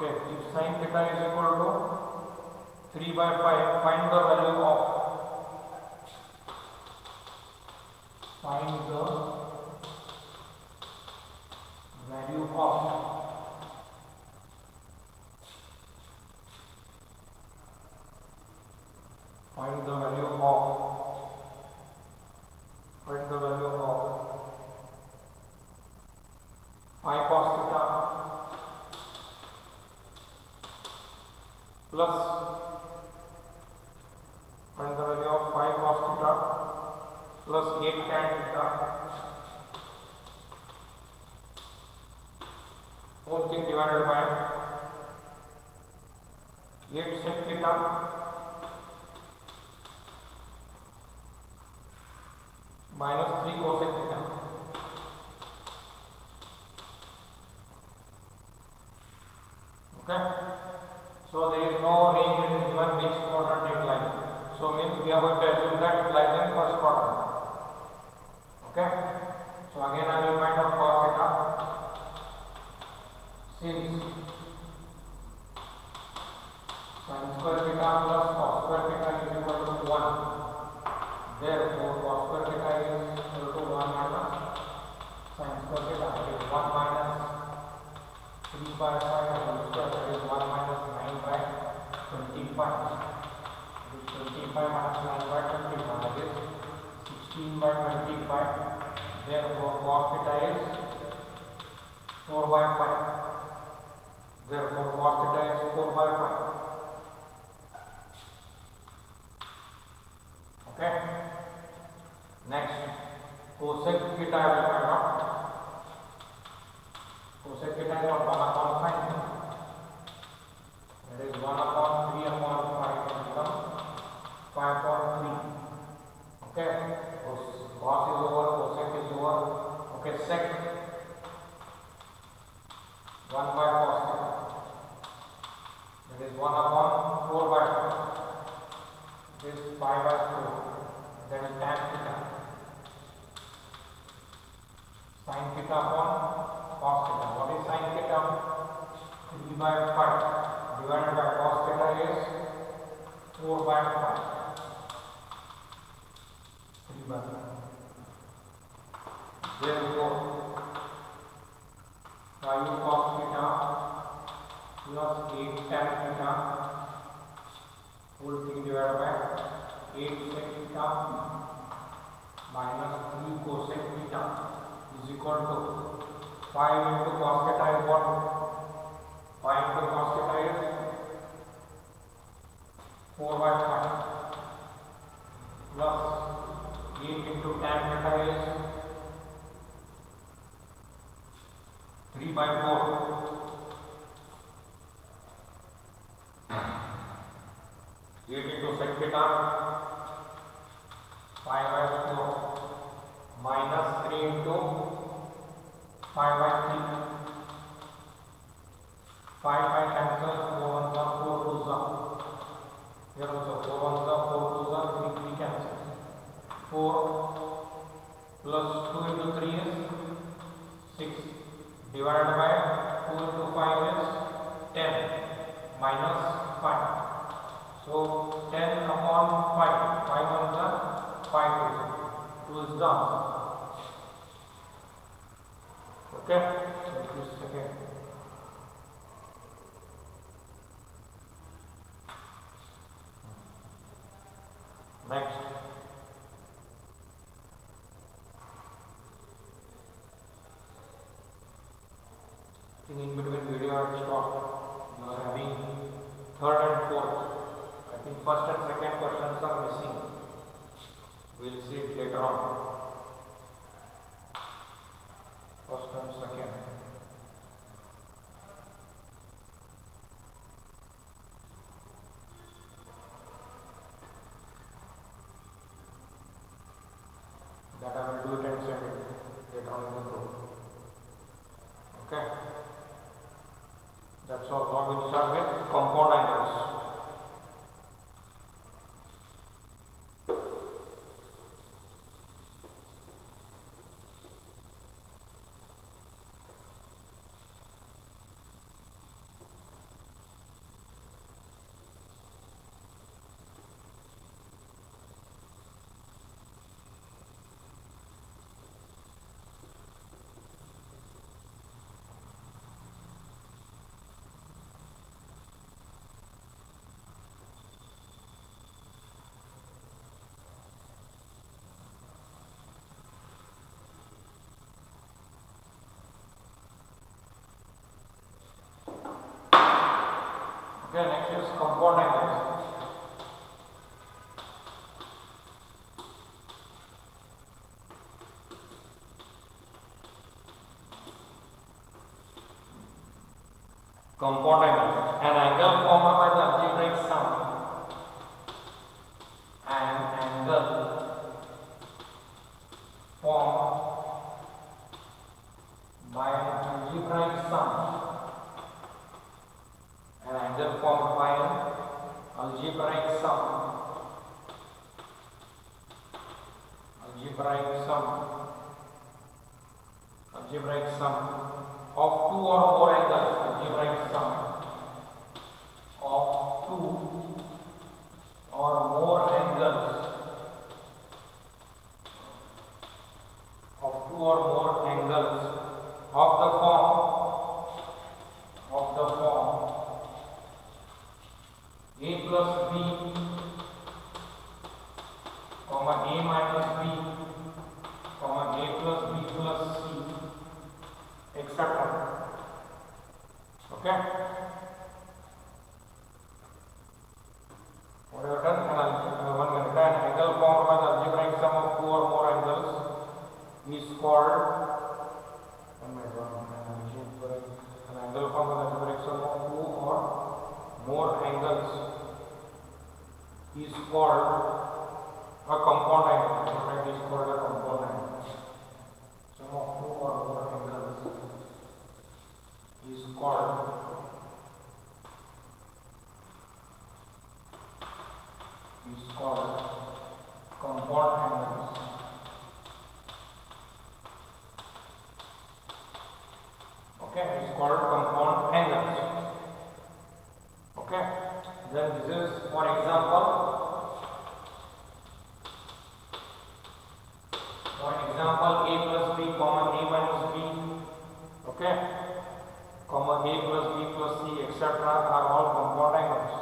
Okay, if sin theta is equal to 3 by 5, find the value of find the value of find the value of find the value of 5 cos theta plus find the value of 5 cos theta plus 8 tan theta whole thing divided by 8 sec theta minus 3 cosec theta. Okay, so there is no range that is given which quadrant it lies. So means we are going to assume that it lies in first quadrant. Okay, so again I will find out cos theta. Since sin square theta plus cos square theta is equal to 1, therefore cos square theta is equal to 1 minus sin square theta, that is 1 minus 3 by 5 whole square, that is 1 minus 9 by 25, that is 25 minus 9 by 25, that is 16 by 25, therefore cos theta is 4 by 5, therefore cos theta is 4 by 5. Okay, next cosec theta I will find out. Cosec theta is 1 upon sin theta, that is 1 upon 3 upon 5 will become 5 upon 3. Okay, cos is over, cosec is over. Okay, sec 1 by cos theta, that is 1 upon 4 by 5, this 5 by 4, then tan theta, sin theta upon cos theta. What is sin theta? 3 by 5 divided by cos theta is 4 by 5, 3 by 5. Therefore 5 cos theta plus 8 tan theta whole thing divided by 8 sec theta minus 3 cosec theta is equal to 5 into cos theta is what? 5 into cos theta is 4 by 5 plus 8 into tan theta is 3 by 4. 8 into sec theta 5 by 4 minus 3 into 5 by 3. 5 by cancel, 4 ones are 4 twos are. Here also 4 ones are 4 twos are, 3 cancel. 4 plus 2 into 3 is 6 divided by 2 into 5 is 10 minus 5. So 10 upon 5, 5 ones are 5 twos, 2 is the answer. Okay, so this again. Next, in between video I stopped. You are having third and fourth. I think first and second questions are missing. We will see it later on. First and second. That I will do it and send it later on in the group. Okay. That's all. Now we will start with compound angles. Okay, next is compound angles. Compound angle, an angle formed by the algebraic sum, an angle formed by an algebraic sum, an angle formed by an algebraic sum, algebraic sum of two or more angles, algebraic sum of two or more angles, of the form a plus b, comma a minus b, comma a plus b plus c, etc. Okay. What have done? One minute. An angle formed by the algebraic sum of two or more angles is called. One minute. An angle formed by the algebraic sum of two or more angles is called a compound angle. It is called a compound angle. Sum of two or more angles is called compound angles. Okay, it's called compound angles. Okay, then this is for example. A plus b, comma a minus b, okay, comma a plus b plus c, etc. are all compound angles.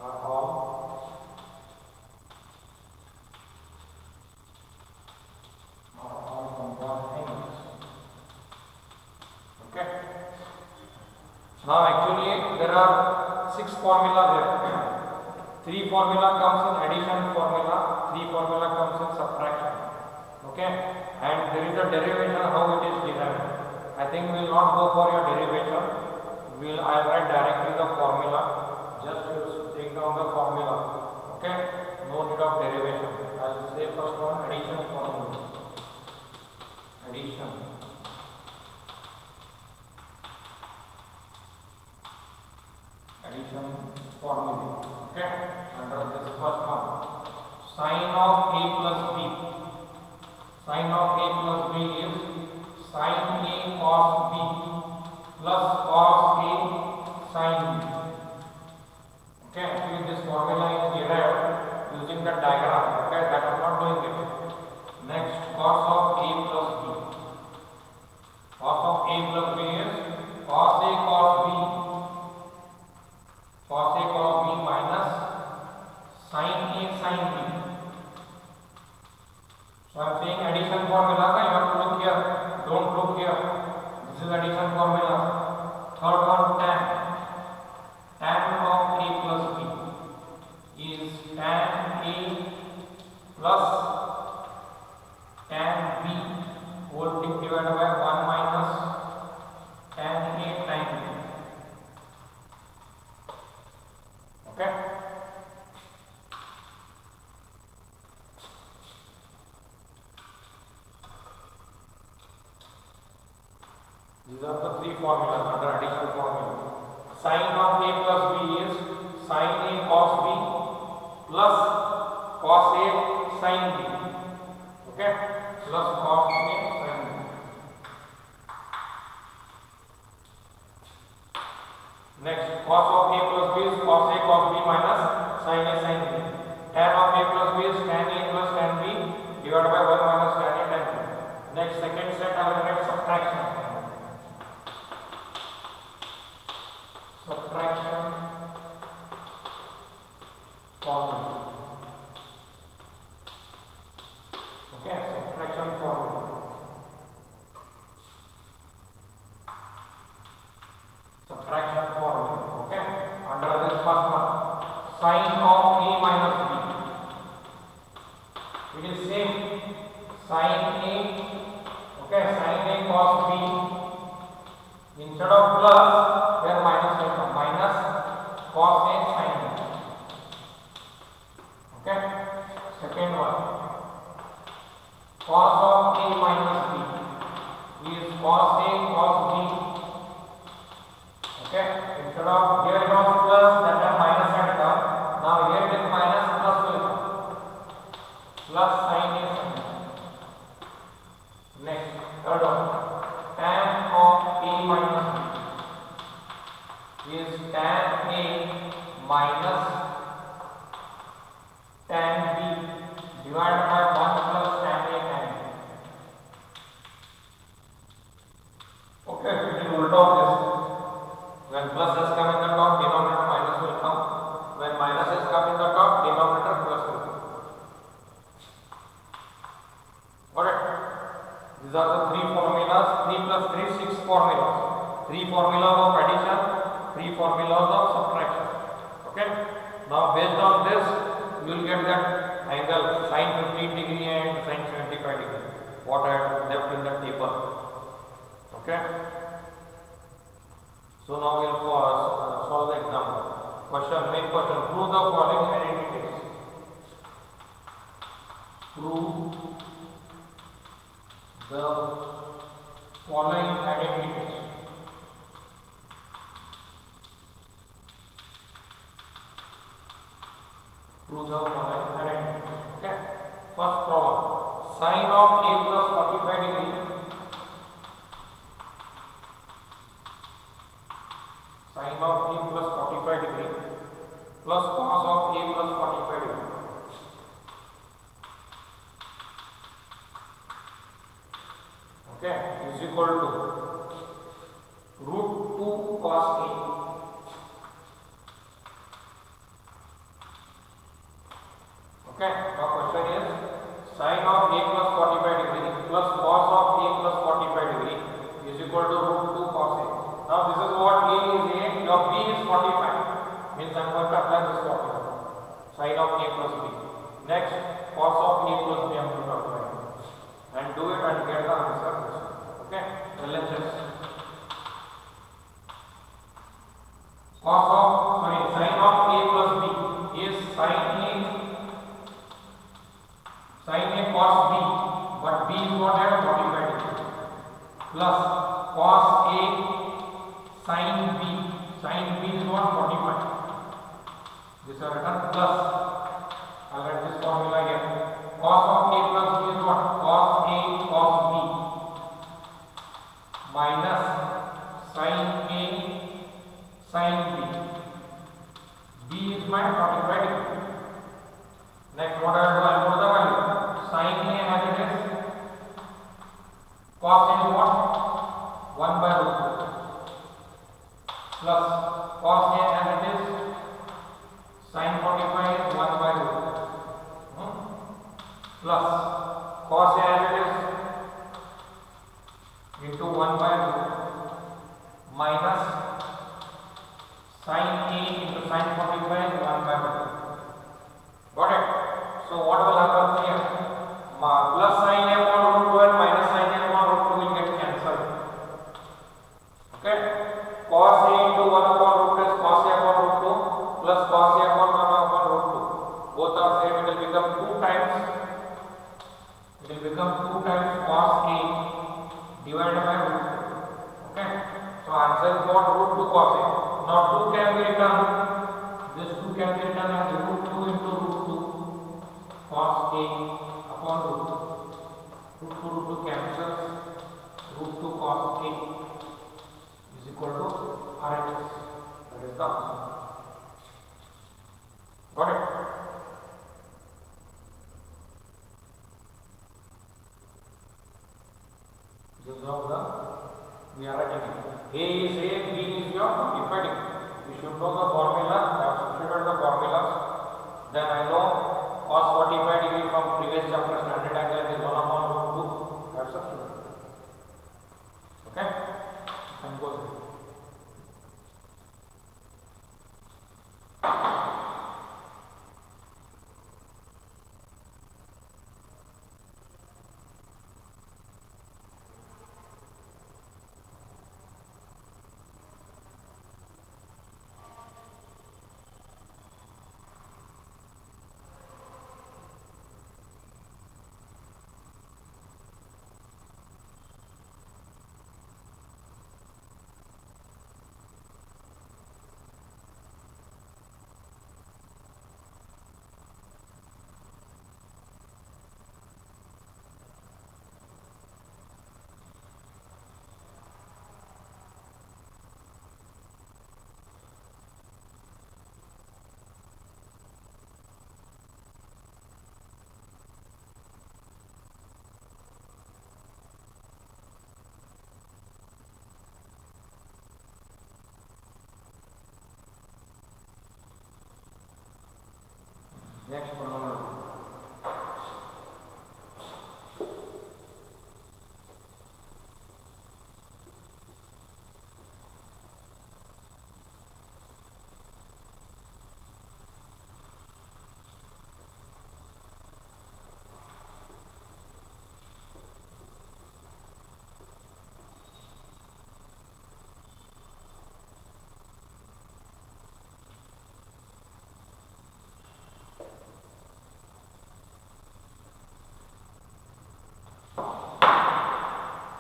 Are all compound angles. Okay. Now actually there are 6 formulas here. 3 formula comes in addition formula, 3 formula comes in subtraction. Okay, and there is a derivation how it is derived. I think we will not go for your derivation. I will write directly the formula. Just you take down the formula. Okay, no need of derivation. I will say first one addition formula. Addition. Formula. Okay, under this first one, sine of a plus b. Sine of a plus b is sine a cos b plus cos a sine b. Okay, actually this formula is derived using the diagram. Okay, that I am not doing it. Next, cos of a plus b. Cos of a plus b is cos a cos b. Cos a cos b minus sin a sin b. So I am saying addition formula. You have to look here. Don't look here. This is addition formula. Third one, tan. Tan of a plus b is tan a plus tan b whole thing divided by 1 minus tan a tan b. Okay. These are the 3 formulas under addition formula. Sine of a plus b is sine a cos b plus cos a sin b. Okay, plus cos a sin b. Next, cos of a plus b is cos a cos b minus sin a sin b. Tan of a plus b is tan a plus tan b divided by 1 minus tan a tan b. Next, second set I will write subtraction. Subtraction formula. Okay, subtraction formula. Subtraction formula. Okay, under okay, sin A cos B. Instead of plus, where minus will come, minus cos A sin B. Okay, second one, cos of A minus B is cos A cos B. Okay, instead of here it was plus, that time minus had come. Now here it is minus, plus will come. Plus sin A sin B. Next, third one, tan of A minus B is tan A minus tan B divided by 1 plus tan A tan B. Okay, it is ulta of this. When plus has come in the top, denominator minus will come. When minus has come in the top, denominator plus will come. Alright. These are the three formulas. 3 plus 3, 6 formulas. 3 formulas of addition, 3 formulas of subtraction. Okay. Now based on this, you will get that angle sin 15 degree and sin 75 degree. What I have left in the table. Okay. So now we will solve the example. Main question. Prove the following identities. Prove the following identities. Prove the following identities. Okay. First problem. Sin of A plus 45 degree. Sin of A plus 45 degree plus cos of A plus 45 degree. Okay, is equal to root 2 cos A. Okay, now question is sin of A plus 45 degree plus cos of A plus 45 degree is equal to root 2 cos A. Now this is what A is A, now B is 45. Means I am going to apply this formula. Sin of A plus B. Next, cos of A plus B I am going to apply. And do it and get the answer. Okay, LHS. Sin of A plus B is sin A cos B, but B is what I have 45 degree. Plus cos A sin B. Sin B is what 45. This is written plus. I'll write this formula here. Cos of A plus B is what? Cos A cos B minus sin A sin B. B is my 45 degree. Next, what I will do? I will put the value. Sin A as it is. Cos A is what? 1 by root 2. Plus cos A as it is. Sin 45 is 1 by root 2. Plus cos A as it is into 1 by root 2 minus sin A into sin 45 is 1 by root 2. Got it? So what will happen here? Plus sin A upon root 2 and minus sin A upon root 2 will get cancelled. Okay? Cos A into 1 upon root 2 is cos A upon root 2 plus cos A upon 1 upon root 2. Both are same. It will become 2 times. It will become 2 times cos A divided by root 2. Okay? So answer is what? Root 2 cos A. Now 2 can be written. This 2 can be written as root 2 into root 2 cos A upon root 2. Root 2 cancels. Root 2 cos A is equal to RHS. That is the answer. Got it? This is how we are writing it. A is A, B is your 45 degree. You should know the formula. I have substituted the formulas. Then I know cos 45 degree from previous chapter standard angle is 1 upon root 2. I have substituted. Okay? And go ahead. Next polynomial.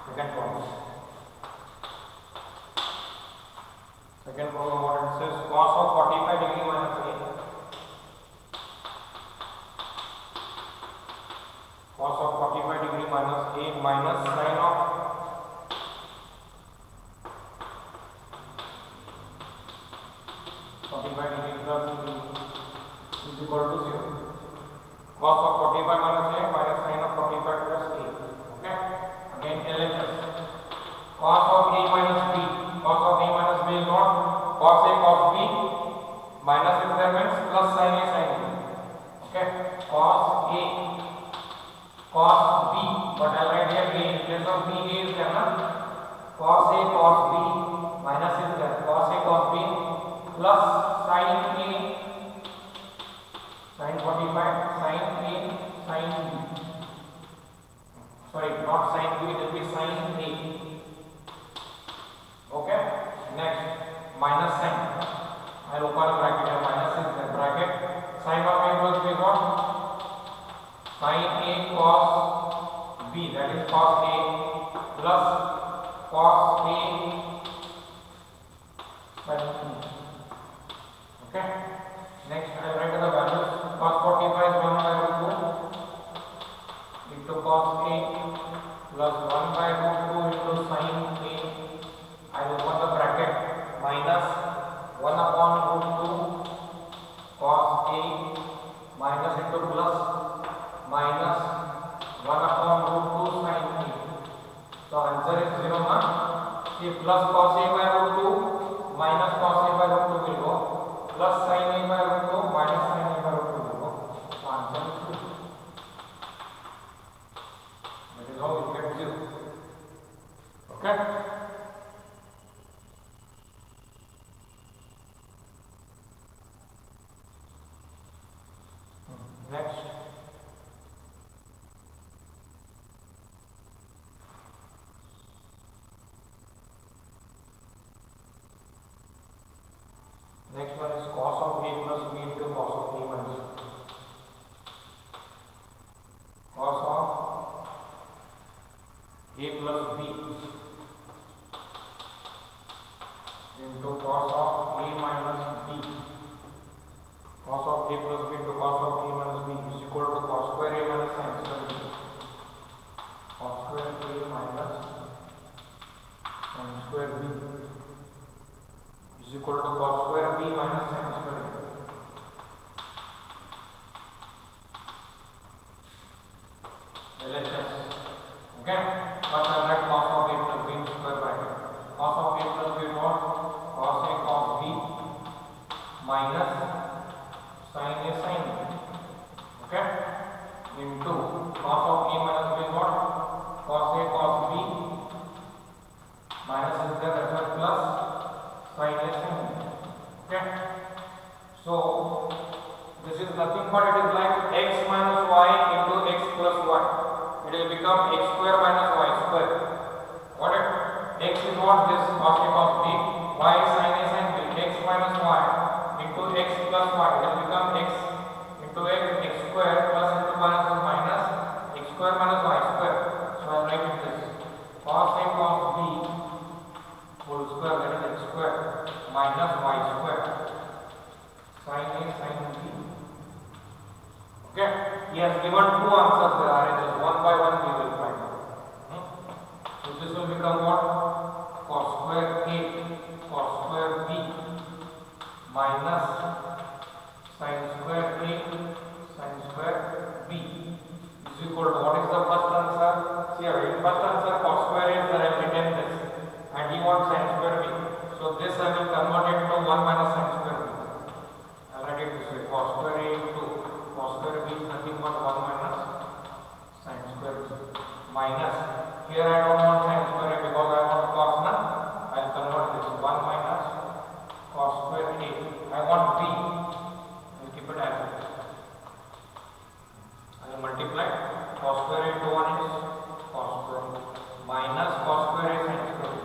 Second problem. Second problem, what it says, cos of 45 degree minus a. Cos of 45 degree minus a minus sin of 45 degree plus b is equal to 0. Cos of 45 minus a minus sin of 45 plus a. Okay. Again LHS. Cos of a minus b. Cos of a minus b is what? Cos a cos b minus if there means plus sin a sin b. Okay. Cos a cos b, but I'll write here a in place of b, a is there, na? Cos a cos b minus is there. Cos a cos b plus sin a sin 45 sin a sin b. Sorry, not sin b, it will be sin a. Okay. Next, minus sin. I'll open a bracket here. Minus is there. Bracket. Sin of a plus b is what? Sin a cos b. That is cos a plus cos a sin b. Okay. Next, I will write the values. Cos 45 is 1 by root 2 into cos a plus 1 by root 2 into sin a. I will open the bracket minus 1 upon root 2 cos a minus into plus minus 1 upon root 2 sin a. So answer is 0 na. See, plus cos a by root 2 minus cos a by root 2 will go, plus sin a by root 2 minus sin a by root 2 will go. So answer is 2. That is how we get 0. Okay. Next, next one is cos of a plus b into cos of a minus b. Cos of a plus b into cos of a minus b. Cos of a plus b into cos of a minus b is equal to cos square a minus sin square b. Cos square a minus sin square b is equal to cos square b minus sin square b. LHS. Okay. First I write cos of a plus b in square bracket. Cos of a plus b is what? Cos a cos b minus sin a sin b. Okay. Into cos of a minus b is what? Cos a cos b minus is there, that's why plus sin a sin b. Okay. So this is nothing but it is like x minus y into x plus y. It will become x square minus y square. What it? X is what? This cos a cos b, y is sin a sin b. X minus y into x plus y. It will become x into x square plus into minus is minus x square minus y square. So I will write it this cos a cos b whole square, that is x square minus y square sin a sin b. Okay. He has given two answers there. Arranges one by one we will find out. So this will become what? Cos square a cos square b minus sin square a sin square b is equal to what is the first answer? See here, in first answer cos square a is there, I have written this and he wants sin square b. So this I will convert it to 1 minus sin square b. I will write it this way, cos square a into cos Here I don't want sin square a because I want cos na. I will convert this 1 minus cos square a. I want b. I will keep it as it is. I will multiply cos square into 1 is cos square minus cos square is sin square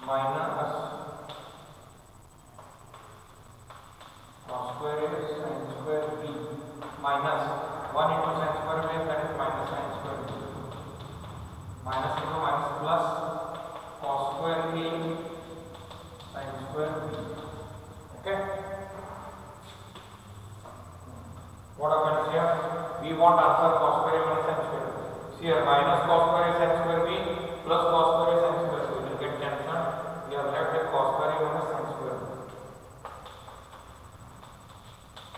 minus cos square is sin square b minus 1 into sin square means that is minus sin square b minus into minus plus cos square a sin square b. Okay, what happens here? We want answer cos square a minus sin square b. See here minus cos square a sin square b plus cos square a sin square b will get cancelled. We are left with cos square a minus sin square b.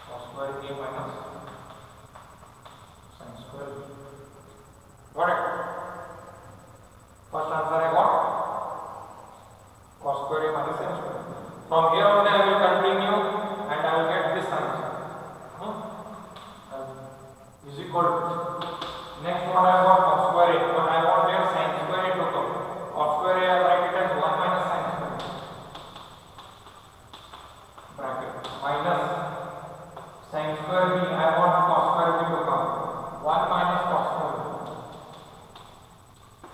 Cos square a minus sin square b. Got it? First answer I got cos square a minus sin square b. From here on I will continue and I will get this answer. Is equal to next one I got cos square a, but I want here sin square a to come. Cos square a I write it as 1 minus sin square a bracket minus sin square b I want cos square b to come. 1 minus cos square b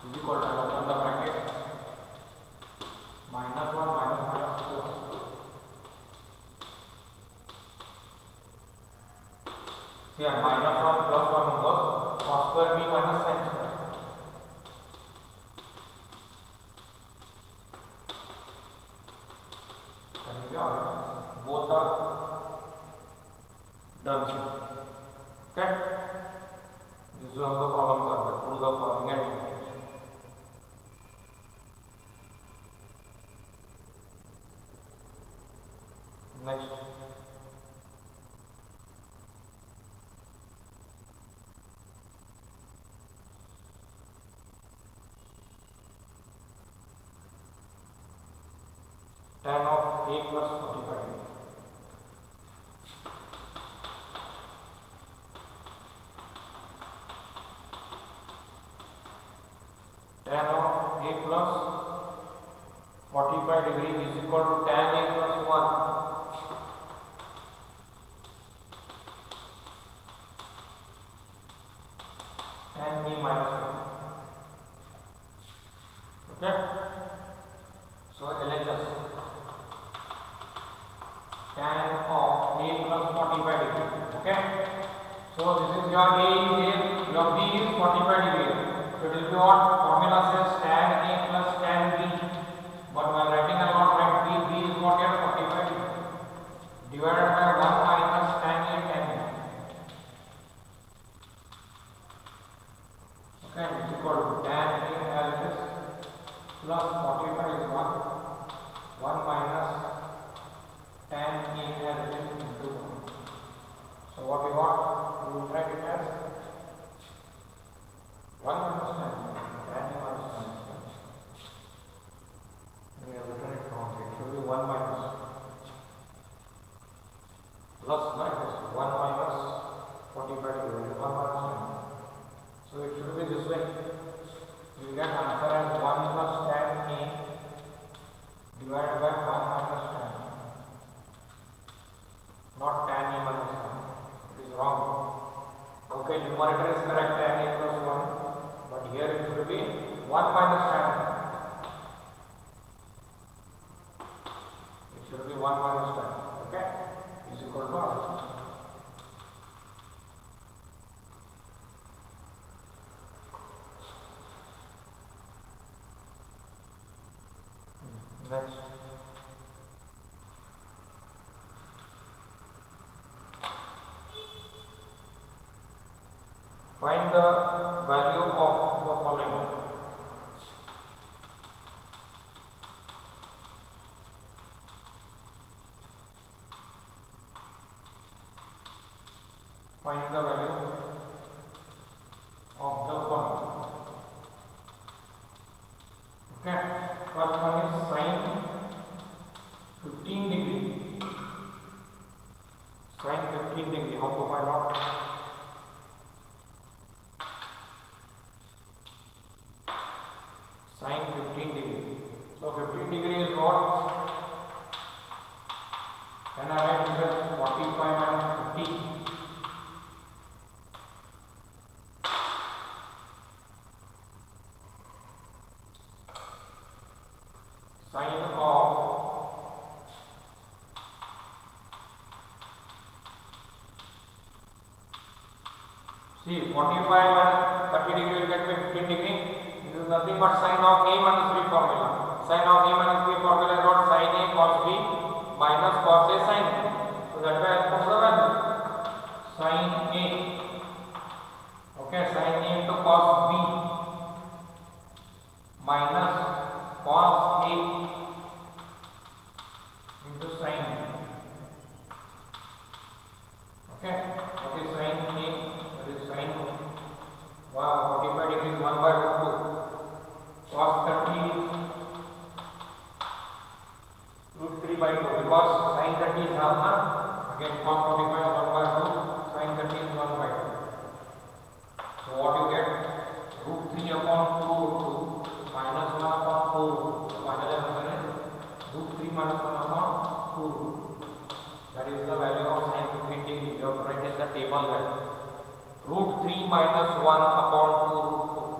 is equal to open the bracket minus 1 minus minus 4. Here minus 1 plus 1 goes cos square b minus sin square. Both are done. Okay, this is one of the problems are there. Prove the following and next. Tan of a plus 45 degree. Tan of a plus 45 degree is equal to tan a plus 1 tan b minus 1. Okay, so LHS tan of a plus 45 degree. Okay, so this is your a is a, your b is 45 degree. So it will be what formula says tan a plus tan b, but while writing I will not write b. B is not yet 45 degree divided by 1 minus tan a tan b. Okay, it is equal to tan a as it is plus 45 is 1 minus tan a as it is into 1. So what we got? We will write it as 1 minus tan a minus tan. We have written it wrong. It should be 1 minus plus minus 1 minus 45 divided 1 minus tan. So it should be this way. You get answer as 1 plus tan a divided by 1 minus tan. Not tan a minus tan. It is wrong. Okay, numerator is correct, tan a plus 1, but here it should be 1 minus tan. It should be 1 minus tan. Okay, is equal to R. Next. Find the value of the following. Find the value of the following. Okay, first one is sin 15 degree. Sin 15 degree, how to find out? Sin 15 degree. So 15 degree is what? Can I write here 45 minus 50? Sin of see 45 minus 30 degree will get me 15 degree. This is nothing but sin of a minus b formula. Sin of a minus b formula is what? Sin a cos b minus cos a sin b. So that way I put the value. Sin a. Okay, sin a into cos b minus cos a into sin b. Okay, what is sin a? That is sin 45 degree is 1 by root 2. Cos 30 is root 3 by 2 because sin 30 is half. Again, cos 45 is 1 by 2, sin 30 is 1 by 2. So what you get? Root 3 upon 2 root 2 minus 1 upon 4 root 2. So final answer is root 3 minus 1 upon 2 root 2. That is the value of sin 15 degree. You have to write in the table value. Root 3 minus 1 upon 2 root 2.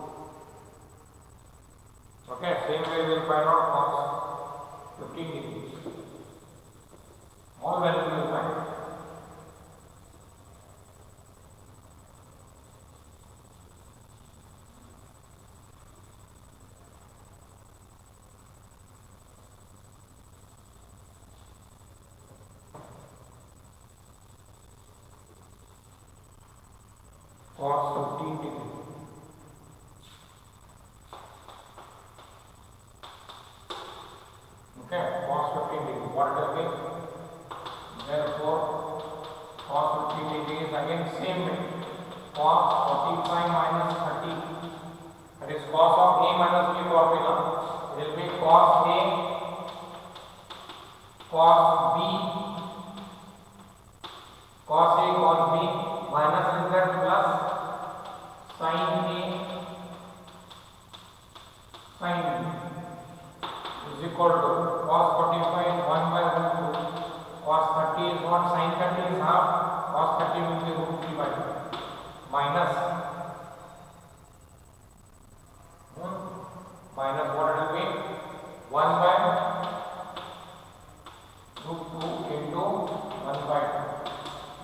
Okay, same way we will find out cos 15 degrees. All values we will find. Cos 15 degree. Okay, cos 15 degree. What it will be? Therefore, cos 15 degree is again same way. Cos 45 minus 30. That is cos of a minus b formula. It will be cos a cos b cos a cos b minus z plus sin a sin b is equal to cos 45 is 1 by root 2, cos 30 is what? Sin 30 is half, cos 30 will be root 3 by 2 minus minus what it will be? 1 by root 2 into 1 by 2.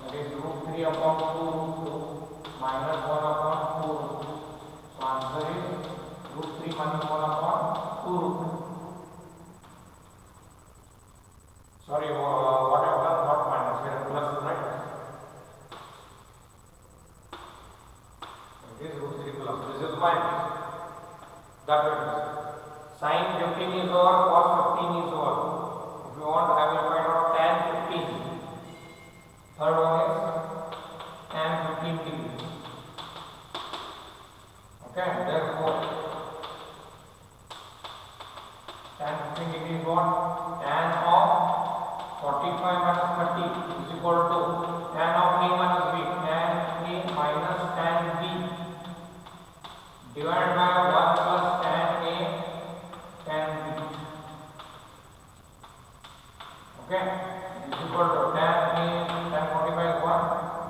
That is root 3 upon 2 root 2 minus 1 upon 2 root 2. So answer is root 3 minus 1 upon 2 root 2. Sorry, what I have done, not minus, here plus, right? It is root 3 plus, this is minus. That way it is. Sin 15 is over, cos 15 is over. If you want, I will find out tan 15. Third one is tan 15 degree. Okay, therefore, tan 15 degree is what? Tan of 45 minus 30 is equal to tan of a minus b, tan a minus tan b divided by 1 plus tan a tan b. Okay, is equal to tan a tan 45 is 1,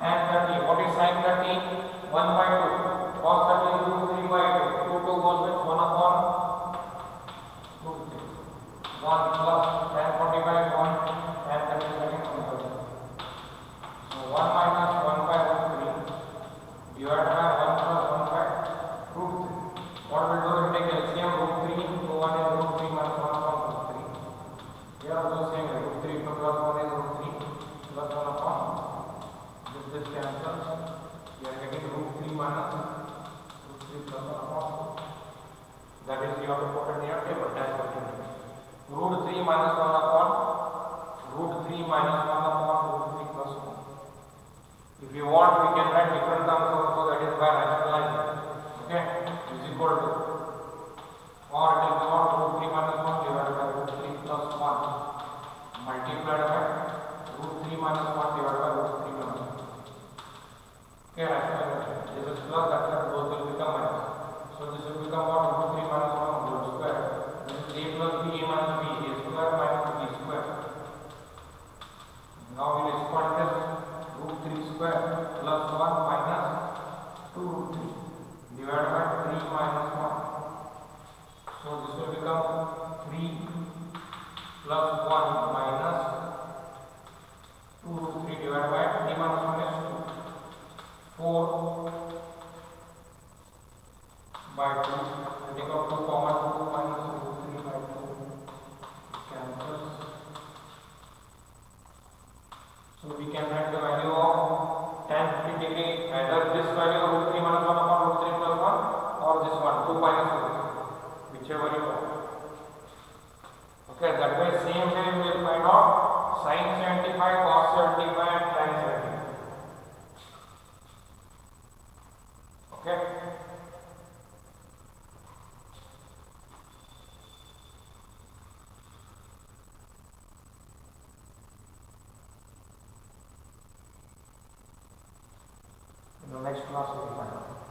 tan 30. What is sin 30? 1 by 2. Cos 30 is root 3 by 2. 2 goes with 1 upon root 3. 1 plus tan 45 is 1. And that is again 1 by 2. So 1 minus 1 by root 3 divided by 1 plus 1 by root 3. What we do is take LCM root 3. So 1 is root 3 minus 1 upon root 3. Here also same way. Root 3 plus 1 is root 3 plus 1 upon. This cancels. We are getting root 3 minus root 3 plus 1 upon. That is you have to put in your table. Root 3 minus 1 upon root 3 minus 1 upon root 3 plus 1. If you want, we can write different terms also, that is by rationalizing. Okay, is equal to, or it is not root 3 minus 1 divided by root 3 plus 1 multiplied by root 3 minus 1 divided by root 3 Okay, rationalization. This is plus, that both will become minus. So this will become what? Root 3 minus 1 whole square. This is a plus b, a minus b, a square minus b square. Now we will expand this. Root 3 square plus 1 minus 2 root 3 divided by 3 minus 1. So this will become 3 plus 1 minus 2 root 3 divided by 3 minus 1 is 2. 4 by 2. I take out 2 common, 2 minus root 3 by 2 cancels. So we can write the value of tan 50 degree, either this value of root 3 minus 1 upon root 3 plus 1 or this one 2 minus root 3, whichever you want. Okay, that way same way we will find out sin 75, cos 75 and tan 75. Okay. In the next class we will find out.